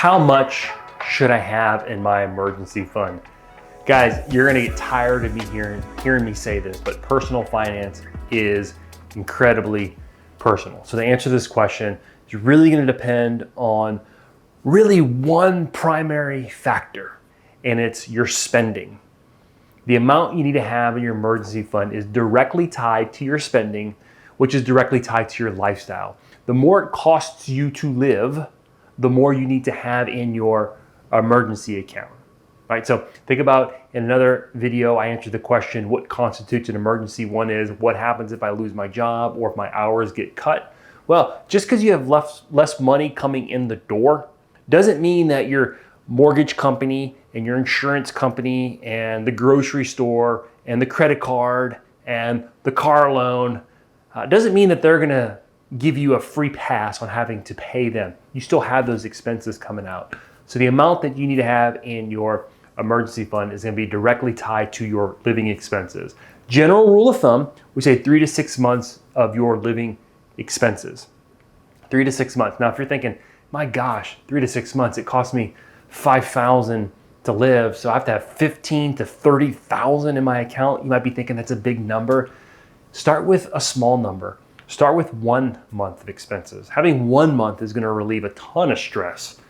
How much should I have in my emergency fund? Guys, you're gonna get tired of me hearing me say this, but personal finance is incredibly personal. So to answer this question, it's really gonna depend on really one primary factor, and it's your spending. The amount you need to have in your emergency fund is directly tied to your spending, which is directly tied to your lifestyle. The more it costs you to live, the more you need to have in your emergency account, right? So think about, in another video, I answered the question, what constitutes an emergency? One is, what happens if I lose my job or if my hours get cut? Well, just because you have less money coming in the door doesn't mean that your mortgage company and your insurance company and the grocery store and the credit card and the car loan doesn't mean that they're gonna give you a free pass on having to pay them. You still have those expenses coming out. So the amount that you need to have in your emergency fund is gonna be directly tied to your living expenses. General rule of thumb, we say 3 to 6 months of your living expenses. 3 to 6 months. Now, if you're thinking, my gosh, 3 to 6 months, it costs me $5,000 to live, so I have to have 15 to 30,000 in my account. You might be thinking that's a big number. Start with a small number. Start with 1 month of expenses. Having 1 month is gonna relieve a ton of stress.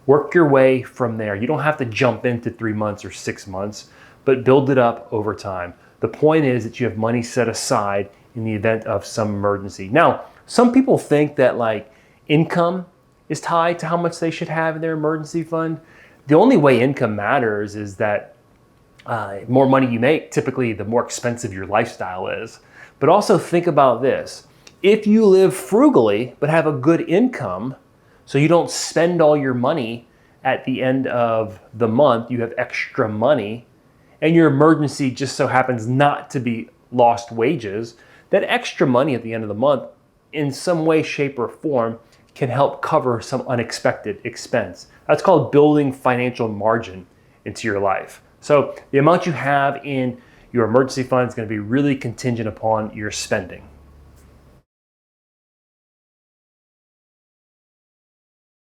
Work your way from there. You don't have to jump into 3 months or 6 months, but build it up over time. The point is that you have money set aside in the event of some emergency. Now, some people think that like income is tied to how much they should have in their emergency fund. The only way income matters is that more money you make, typically the more expensive your lifestyle is. But also think about this. If you live frugally but have a good income, so you don't spend all your money at the end of the month, you have extra money, and your emergency just so happens not to be lost wages, that extra money at the end of the month, in some way, shape, or form, can help cover some unexpected expense. That's called building financial margin into your life. So the amount you have in your emergency fund is going to be really contingent upon your spending.